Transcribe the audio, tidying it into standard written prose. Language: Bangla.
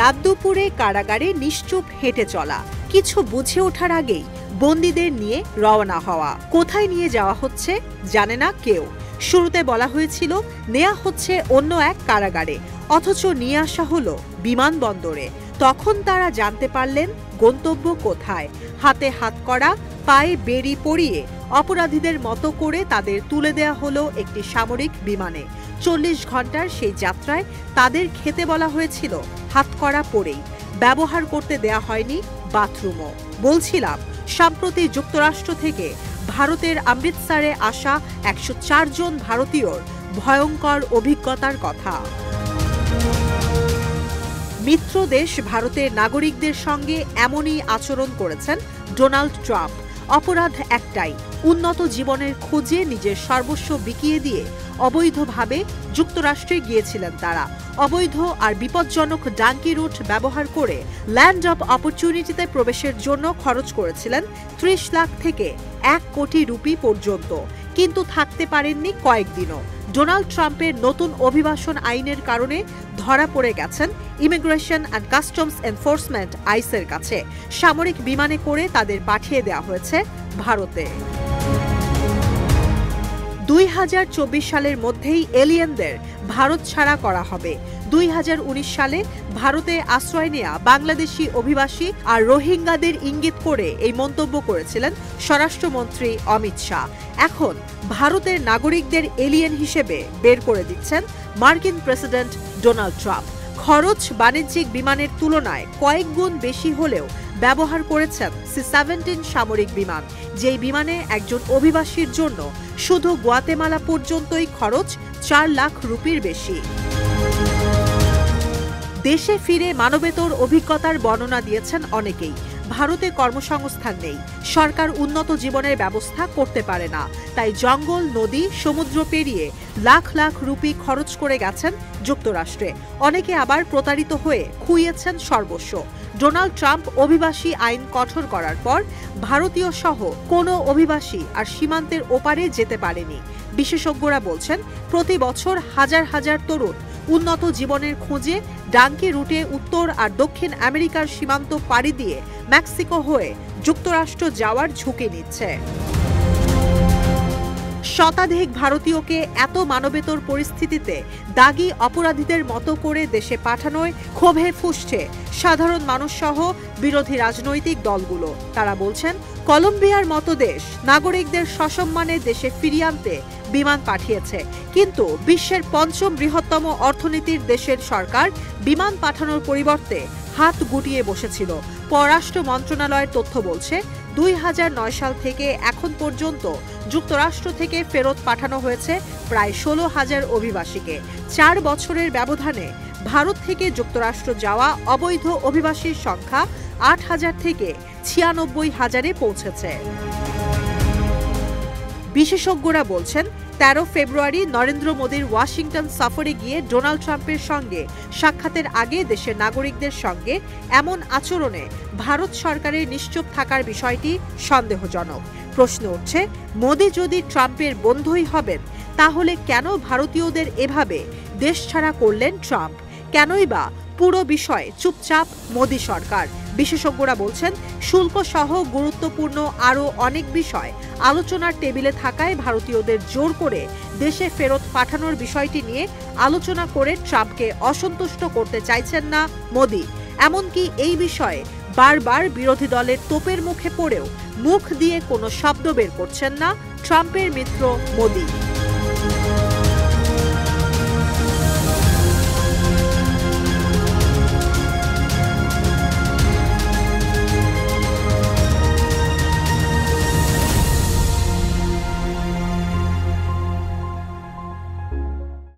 রাত দুপুরে কারাগারে নিশ্চুপ হেঁটে চলা, কিছু বুঝে ওঠার আগেই বন্দীদের নিয়ে রওনা হওয়া। কোথায় নিয়ে যাওয়া হচ্ছে জানে না কেউ। শুরুতে বলা হয়েছিল নেওয়া হচ্ছে অন্য এক কারাগারে, অথচ নিয়ে আসা হলো বিমানবন্দরে। তখন তারা জানতে পারলেন গন্তব্য কোথায়। হাতে হাতকড়া, পায়ে বেড়ি পরিয়ে অপরাধীদের মতো করে তাদের তুলে দেয়া হলো একটি সামরিক বিমানে। ৪০ ঘন্টার সেই যাত্রায় তাদের খেতে বলা হয়েছিল হাতকড়া পরেই, ব্যবহার করতে দেয়া হয়নি বাথরুমও। বলছিলাম সম্প্রতি যুক্তরাষ্ট্র থেকে ভারতের অমৃতসরে আসা ১০৪ জন ভারতীয়র ভয়ঙ্কর অভিজ্ঞতার কথা। মিত্র দেশ ভারতের নাগরিকদের সঙ্গে এমনই আচরণ করেছেন ডোনাল্ড ট্রাম্প। অপরাধ একটাই, উন্নত জীবনের খোঁজে নিজের সর্বস্ব বিকিয়ে দিয়ে অবৈধভাবে যুক্তরাষ্ট্রে গিয়েছিলেন তারা। অবৈধ আর বিপজ্জনক ডাঙ্কি রুট ব্যবহার করে ল্যান্ড অব অপরচুনিটিতে প্রবেশের জন্য খরচ করেছিলেন ৩০ লাখ থেকে ১ কোটি রুপি পর্যন্ত, কিন্তু থাকতে পারেননি কয়েকদিনও। ডোনাল্ড ট্রাম্পের নতুন অভিবাসন আইনের কারণে ধরা পড়ে গেছেন ইমিগ্রেশন অ্যান্ড কাস্টমস এনফোর্সমেন্ট আইসের কাছে। সামরিক বিমানে করে তাদের পাঠিয়ে দেওয়া হয়েছে ভারতে। ২০২৪ সালের মধ্যেই এলিয়েনদের ভারত ছাড়া করা হবে। ২০১৯ সালে ভারতে আশ্রয় নেয়া বাংলাদেশি অভিবাসী আর রোহিঙ্গাদের ইঙ্গিত করে এই মন্তব্য করেছিলেন স্বরাষ্ট্রমন্ত্রী অমিত শাহ। এখন ভারতের নাগরিকদের এলিয়েন হিসেবে বের করে দিচ্ছেন মার্কিন প্রেসিডেন্ট ডোনাল্ড ট্রাম্প। খরচ বাণিজ্যিক বিমানের তুলনায় কয়েক গুণ বেশি হলেও ব্যবহার করেছেন C-17 সামরিক বিমান, যেই বিমানে একজন অভিবাসীর জন্য শুধু গুয়াতেমালা পর্যন্তই খরচ ৪ লাখ রুপির বেশি। দেশে ফিরে মানবেতর অভিজ্ঞতার বর্ণনা দিয়েছেন অনেকেই। ভারতে কর্মসংস্থান নেই, সরকার উন্নত জীবনের ব্যবস্থা করতে পারে না, তাই জঙ্গল, নদী, সমুদ্র পেরিয়ে লাখ লাখ রুপি খরচ করে গেছেন যুক্তরাষ্ট্রে। অনেকে আবার প্রতারিত হয়ে খুইয়েছেন সর্বস্ব। ডোনাল্ড ট্রাম্প অভিবাসী আইন কঠোর করার পর ভারতীয় সহ কোনো অভিবাসী আর সীমান্তের ওপারে যেতে পারেনি। বিশেষজ্ঞরা বলছেন প্রতি বছর হাজার হাজার তরুণ উন্নত জীবনের খোঁজে ডাঙ্কি রুটে উত্তর আর দক্ষিণ আমেরিকার সীমান্ত পাড়ি দিয়ে মেক্সিকো হয়ে যুক্তরাষ্ট্র যাওয়ার ঝুঁকি নিচ্ছে। শতাধিক ভারতীয়কে এত মানবেতর পরিস্থিতিতে দাগী অপরাধীদের মতো করে দেশে পাঠানোয় ক্ষোভে ফুঁসছে সাধারণ মানুষ সহ বিরোধী রাজনৈতিক দলগুলো। তারা বলছেন কলম্বিয়ার মতো দেশ নাগরিকদের সসম্মানে দেশে ফিরিয়ে আনতে বিমান পাঠিয়েছে, কিন্তু বিশ্বের ৫ম বৃহত্তম অর্থনীতির দেশের সরকার বিমান পাঠানোর পরিবর্তে হাত গুটিয়ে বসেছিল। পররাষ্ট্র মন্ত্রণালয়ের তথ্য বলছে ২০০৯ সাল থেকে এখন পর্যন্ত যুক্তরাষ্ট্র থেকে ফেরত পাঠানো হয়েছে প্রায় ১৬,০০০ অভিবাসীকে। ৪ বছরের ব্যবধানে ভারত থেকে যুক্তরাষ্ট্র যাওয়া অবৈধ অভিবাসীর সংখ্যা ৮,০০০ থেকে ৯৬,০০০-এ পৌঁছেছে। বিশেষজ্ঞরা বলছেন ১৩ ফেব্রুয়ারি নরেন্দ্র মোদীর ওয়াশিংটন সফরে গিয়ে ডোনাল্ড ট্রাম্পের সঙ্গে সাক্ষাতের আগে দেশের নাগরিকদের সঙ্গে এমন আচরণে ভারত সরকারের নিশ্চুপ থাকার বিষয়টি সন্দেহজনক। প্রশ্ন উঠছে, মোদী যদি ট্রাম্পের বন্ধুই হবেন তাহলে কেন ভারতীয়দের এভাবে দেশছাড়া করলেন ট্রাম্প? কেনই বা পুরো বিষয়ে চুপচাপ মোদী সরকার? বিশেষজ্ঞরা বলছেন শুল্ক সহ গুরুত্বপূর্ণ আরও অনেক বিষয় আলোচনার টেবিলে থাকায় ভারতীয়দের জোর করে দেশে ফেরত পাঠানোর বিষয়টি নিয়ে আলোচনা করে ট্রাম্পকে অসন্তুষ্ট করতে চাইছেন না মোদী। এমনকি এই বিষয়ে বারবার বিরোধী দলের তোপের মুখে পড়েও মুখ দিয়ে কোনো শব্দ বের করছেন না ট্রাম্পের মিত্র মোদী।